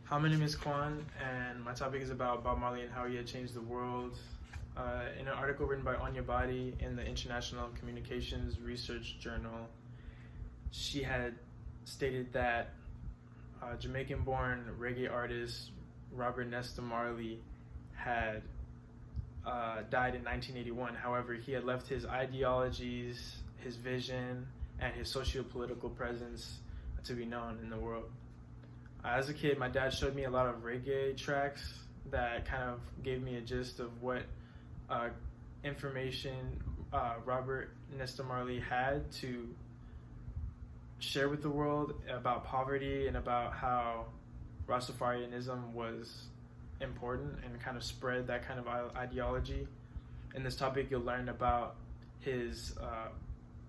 Hi, my name is Kwan, and my topic is about Bob Marley and how he had changed the world. In an article written by Anya Badi in the International Communications Research Journal, she had stated that Jamaican-born reggae artist Robert Nesta Marley had died in 1981. However, he had left his ideologies, his vision, and his socio-political presence to be known in the world. As a kid, my dad showed me a lot of reggae tracks that kind of gave me a gist of what information Robert Nesta Marley had to share with the world about poverty and about how Rastafarianism was important and kind of spread that kind of ideology. In this topic, you'll learn about his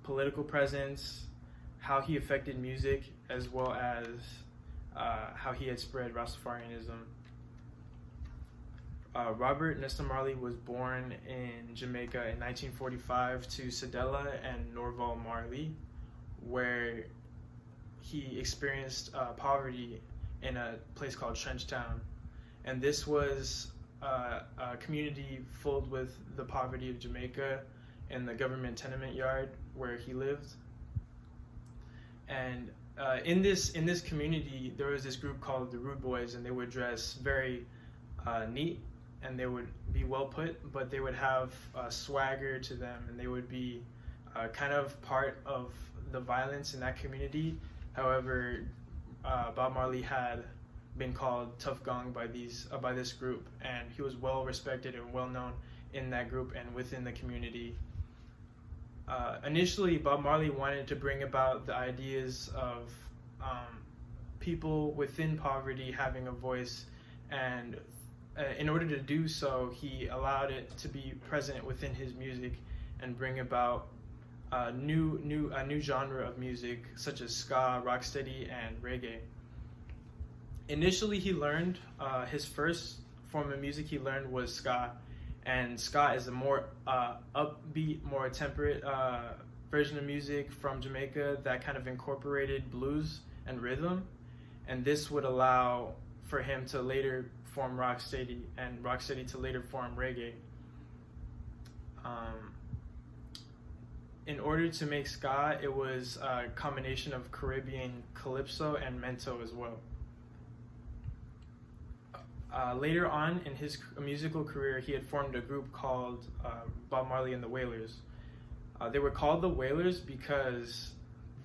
political presence, how he affected music, as well as how he had spread Rastafarianism. Robert Nesta Marley was born in Jamaica in 1945 to Cedella and Norval Marley, where he experienced poverty in a place called Trenchtown. And this was a community filled with the poverty of Jamaica in the government tenement yard where he lived. And in this community, there was this group called the Rude Boys, and they would dress very neat, and they would be well put, but they would have swagger to them, and they would be kind of part of the violence in that community. However, Bob Marley had been called Tough Gong by this group, and he was well respected and well known in that group and within the community. Initially, Bob Marley wanted to bring about the ideas of people within poverty having a voice, and in order to do so, he allowed it to be present within his music and bring about a new genre of music such as ska, rocksteady, and reggae. Initially, he learned his first form of music he learned was ska. And ska is a more upbeat, more temperate version of music from Jamaica that kind of incorporated blues and rhythm. And this would allow for him to later form rocksteady, and rocksteady to later form reggae. In order to make ska, it was a combination of Caribbean calypso and mento as well. Later on in his musical career, he had formed a group called Bob Marley and the Wailers. They were called the Wailers because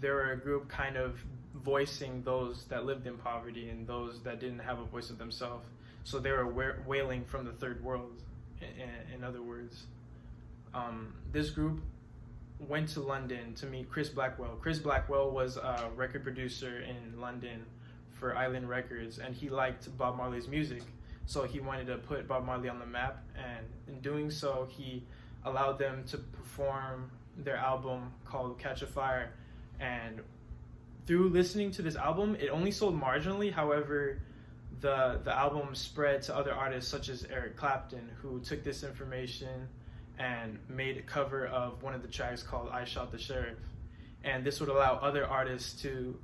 they were a group kind of voicing those that lived in poverty and those that didn't have a voice of themselves. So they were wailing from the third world, in other words. This group went to London to meet Chris Blackwell. Chris Blackwell was a record producer in London for Island Records, and he liked Bob Marley's music. So he wanted to put Bob Marley on the map, and in doing so, he allowed them to perform their album called Catch a Fire. And through listening to this album, it only sold marginally. However, the album spread to other artists such as Eric Clapton, who took this information and made a cover of one of the tracks called I Shot the Sheriff. And this would allow other artists to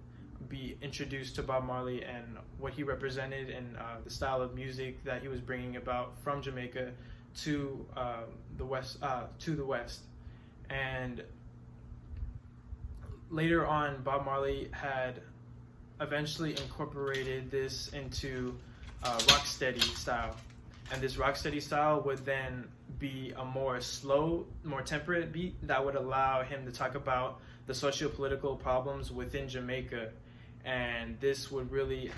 be introduced to Bob Marley and what he represented and the style of music that he was bringing about from Jamaica to the West. And later on, Bob Marley had eventually incorporated this into rocksteady style, and this rocksteady style would then be a more slow, more temperate beat that would allow him to talk about the socio-political problems within Jamaica. And this would really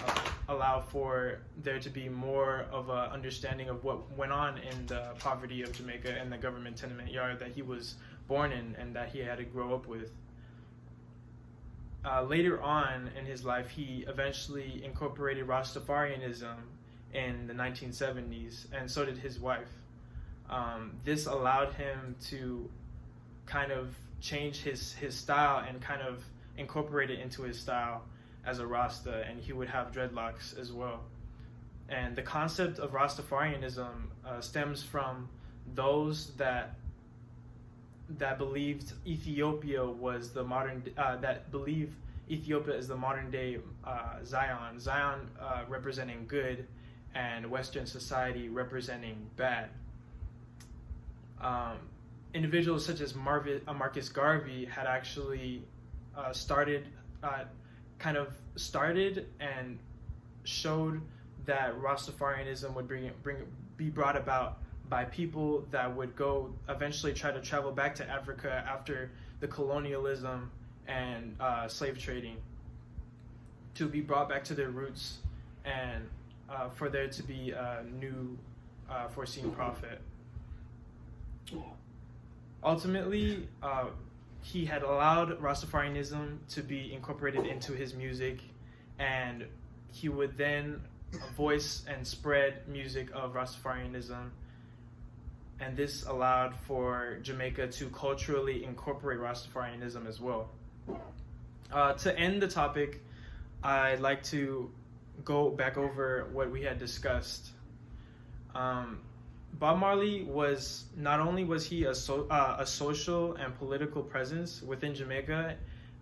allow for there to be more of an understanding of what went on in the poverty of Jamaica and the government tenement yard that he was born in and that he had to grow up with. Later on in his life, he eventually incorporated Rastafarianism in the 1970s, and so did his wife. This allowed him to kind of change his style and kind of incorporate it into his style as a Rasta, and he would have dreadlocks as well. And the concept of Rastafarianism stems from those that believed Ethiopia was the modern that believe Ethiopia is the modern day Zion. Zion representing good, and Western society representing bad. Individuals such as Marcus Garvey had actually started and showed that Rastafarianism would be brought about by people that would go eventually try to travel back to Africa after the colonialism and slave trading, to be brought back to their roots, and for there to be a new foreseen prophet. Ultimately, he had allowed Rastafarianism to be incorporated into his music, and he would then voice and spread music of Rastafarianism, and this allowed for Jamaica to culturally incorporate Rastafarianism as well. To end the topic, I'd like to go back over what we had discussed. Bob Marley was not only was he a social and political presence within Jamaica,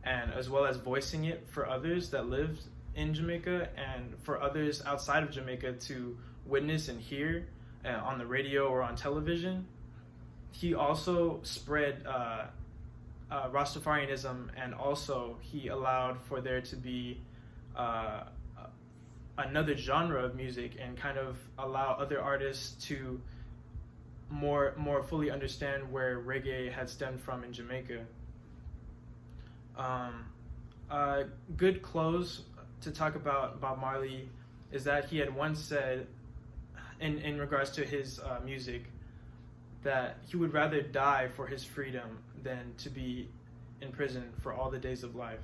and as well as voicing it for others that lived in Jamaica and for others outside of Jamaica to witness and hear on the radio or on television. He also spread Rastafarianism, and also he allowed for there to be another genre of music, and kind of allow other artists to more fully understand where reggae had stemmed from in Jamaica. Good close to talk about Bob Marley is that he had once said, in regards to his music, that he would rather die for his freedom than to be in prison for all the days of life.